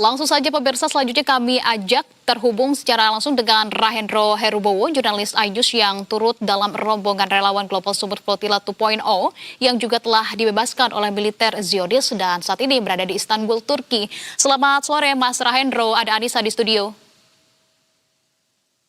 Langsung saja pemirsa, selanjutnya kami ajak terhubung secara langsung dengan Rahendro Herubowo, jurnalis iNews yang turut dalam rombongan relawan Global Sumut Flotilla 2.0 yang juga telah dibebaskan oleh militer Zionis dan saat ini berada di Istanbul, Turki. Selamat sore Mas Rahendro, ada Anissa di studio.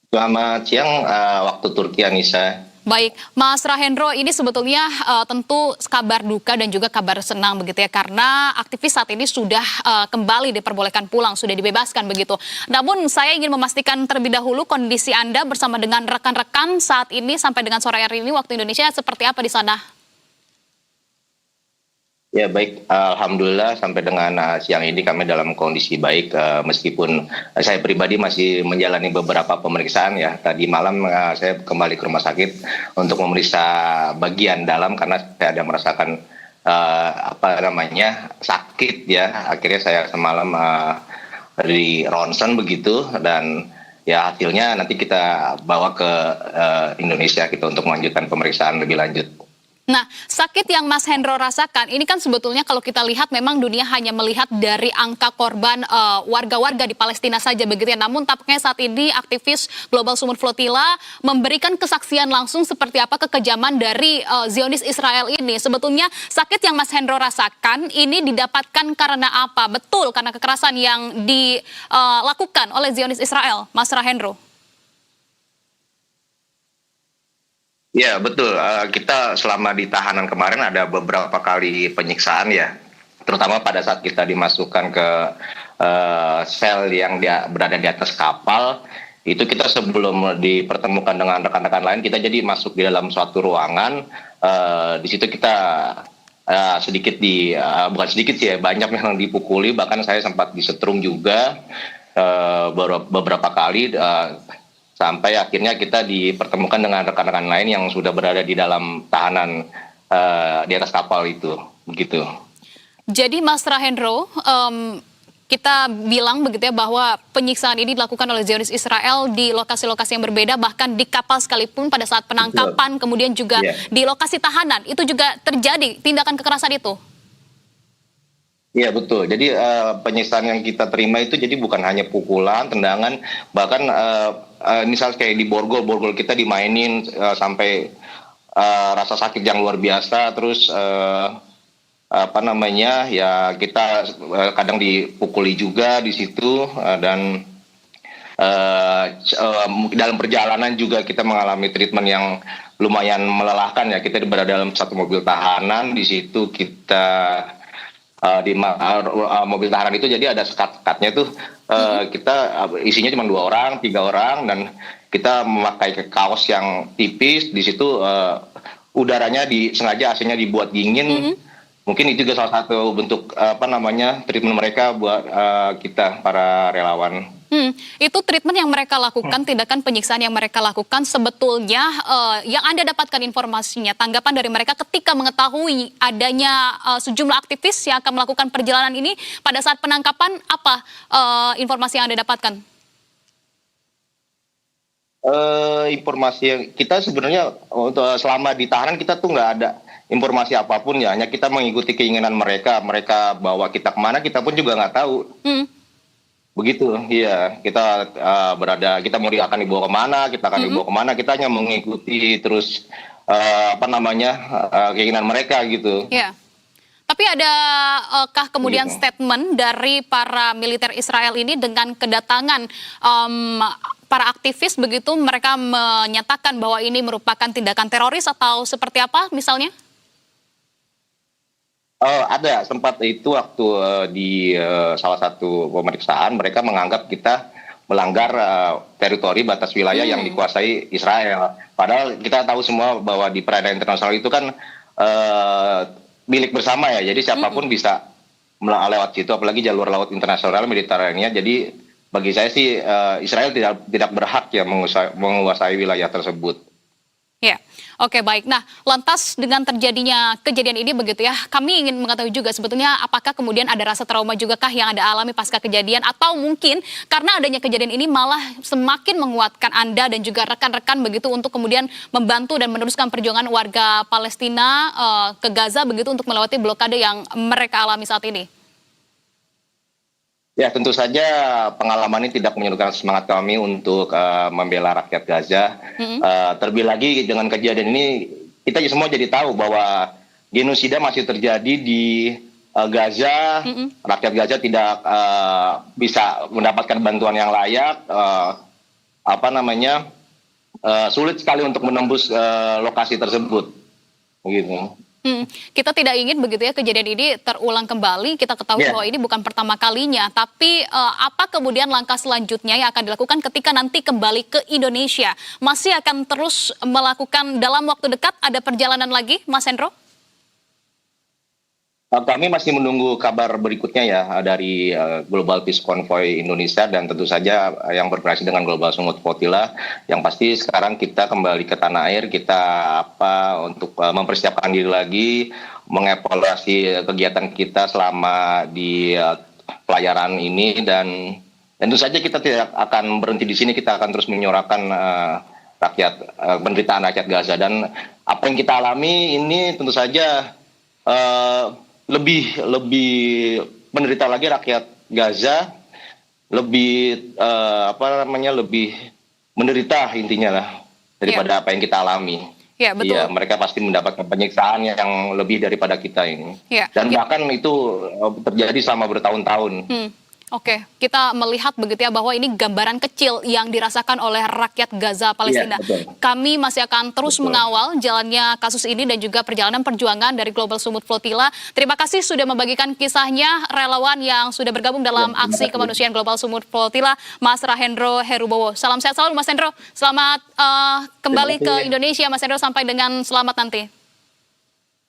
Selamat siang waktu Turki, Anissa. Baik, Mas Rahendro, ini sebetulnya tentu kabar duka dan juga kabar senang begitu ya, karena aktivis saat ini sudah kembali diperbolehkan pulang, sudah dibebaskan begitu. Namun saya ingin memastikan terlebih dahulu kondisi Anda bersama dengan rekan-rekan saat ini sampai dengan sore hari ini waktu Indonesia seperti apa di sana? Ya baik, alhamdulillah sampai dengan siang ini kami dalam kondisi baik, meskipun saya pribadi masih menjalani beberapa pemeriksaan ya. Tadi malam saya kembali ke rumah sakit untuk memeriksa bagian dalam karena saya ada merasakan sakit ya. Akhirnya saya semalam di ronsen begitu, dan ya hasilnya nanti kita bawa ke Indonesia gitu untuk melanjutkan pemeriksaan lebih lanjut. Nah, sakit yang Mas Hendro rasakan, ini kan sebetulnya kalau kita lihat memang dunia hanya melihat dari angka korban warga-warga di Palestina saja begitu ya. Namun tampaknya saat ini aktivis Global Sumut Flotilla memberikan kesaksian langsung seperti apa kekejaman dari Zionis Israel ini. Sebetulnya sakit yang Mas Hendro rasakan ini didapatkan karena apa? Betul karena kekerasan yang dilakukan oleh Zionis Israel, Mas Rahendro? Ya betul, kita selama di tahanan kemarin ada beberapa kali penyiksaan ya, terutama pada saat kita dimasukkan ke sel yang berada di atas kapal. Itu kita sebelum dipertemukan dengan rekan-rekan lain, kita jadi masuk di dalam suatu ruangan. Di situ kita bukan sedikit sih ya, banyak yang dipukuli, bahkan saya sempat disetrum juga beberapa kali. Sampai akhirnya kita dipertemukan dengan rekan-rekan lain yang sudah berada di dalam tahanan di atas kapal itu, begitu. Jadi Mas Rahendro, kita bilang begitu ya bahwa penyiksaan ini dilakukan oleh Zionis Israel di lokasi-lokasi yang berbeda, bahkan di kapal sekalipun pada saat penangkapan, kemudian juga di lokasi tahanan, itu juga terjadi tindakan kekerasan itu? Iya betul, jadi penyiksaan yang kita terima itu jadi bukan hanya pukulan, tendangan, bahkan misal kayak di borgol kita dimainin sampai rasa sakit yang luar biasa. Terus ya kita kadang dipukuli juga di situ, dan dalam perjalanan juga kita mengalami treatment yang lumayan melelahkan ya. Kita berada dalam satu mobil tahanan, di situ kita di mobil tahanan itu jadi ada sekat-sekatnya tuh, kita isinya cuma 2 orang, 3 orang, dan kita memakai kaos yang tipis. Di situ udaranya sengaja AC-nya dibuat dingin. Mungkin itu juga salah satu bentuk treatment mereka buat kita para relawan. Itu treatment yang mereka lakukan, tindakan penyiksaan yang mereka lakukan sebetulnya yang Anda dapatkan informasinya, tanggapan dari mereka ketika mengetahui adanya sejumlah aktivis yang akan melakukan perjalanan ini pada saat penangkapan, apa informasi yang Anda dapatkan? Informasi yang kita sebenarnya untuk selama di tahanan kita tuh nggak ada informasi apapun ya, hanya kita mengikuti keinginan mereka bawa kita kemana kita pun juga nggak tahu. Begitu, iya. Kita kita akan dibawa kemana, kita hanya mengikuti terus keinginan mereka gitu. Yeah. Tapi adakah kemudian statement dari para militer Israel ini dengan kedatangan para aktivis begitu, mereka menyatakan bahwa ini merupakan tindakan teroris atau seperti apa misalnya? Ada, sempat itu waktu di salah satu pemeriksaan mereka menganggap kita melanggar teritori batas wilayah yang dikuasai Israel. Padahal kita tahu semua bahwa di perairan internasional itu kan milik bersama ya. Jadi siapapun bisa lewat situ, apalagi jalur laut internasional Mediterania. Jadi bagi saya sih Israel tidak berhak ya menguasai wilayah tersebut. Ya, oke baik. Nah, lantas dengan terjadinya kejadian ini begitu ya, kami ingin mengetahui juga sebetulnya apakah kemudian ada rasa trauma juga kah yang Anda alami pasca kejadian, atau mungkin karena adanya kejadian ini malah semakin menguatkan Anda dan juga rekan-rekan begitu untuk kemudian membantu dan meneruskan perjuangan warga Palestina ke Gaza begitu untuk melewati blokade yang mereka alami saat ini? Ya, tentu saja pengalaman ini tidak menyurutkan semangat kami untuk membela rakyat Gaza. Mm-mm. Terlebih lagi dengan kejadian ini, kita semua jadi tahu bahwa genosida masih terjadi di Gaza. Mm-mm. Rakyat Gaza tidak bisa mendapatkan bantuan yang layak. Sulit sekali untuk menembus lokasi tersebut. Begitu. Kita tidak ingin begitu ya kejadian ini terulang kembali. Kita ketahui Ya. bahwa ini bukan pertama kalinya. Tapi apa kemudian langkah selanjutnya yang akan dilakukan ketika nanti kembali ke Indonesia? Masih akan terus melakukan dalam waktu dekat ada perjalanan lagi, Mas Hendro? Kami masih menunggu kabar berikutnya ya dari Global Peace Convoy Indonesia dan tentu saja yang berkoordinasi dengan Global Sumut Flotilla. Yang pasti sekarang kita kembali ke tanah air, kita untuk mempersiapkan diri lagi, mengevaluasi kegiatan kita selama di pelayaran ini dan tentu saja kita tidak akan berhenti di sini, kita akan terus menyuarakan penderitaan rakyat Gaza dan apa yang kita alami ini tentu saja lebih menderita lagi rakyat Gaza, lebih lebih menderita intinya lah daripada apa yang kita alami. Ya, betul. Iya, mereka pasti mendapatkan penyiksaan yang lebih daripada kita ini. Ya. Dan bahkan itu terjadi selama bertahun-tahun. Oke, kita melihat begitu ya bahwa ini gambaran kecil yang dirasakan oleh rakyat Gaza Palestina. Betul. Kami masih akan terus mengawal jalannya kasus ini dan juga perjalanan perjuangan dari Global Sumut Flotilla. Terima kasih sudah membagikan kisahnya, relawan yang sudah bergabung dalam aksi kemanusiaan Global Sumut Flotilla, Mas Rahendro Herubowo. Salam sehat selalu Mas Hendro. Selamat kembali ke Indonesia Mas Hendro, sampai dengan selamat nanti.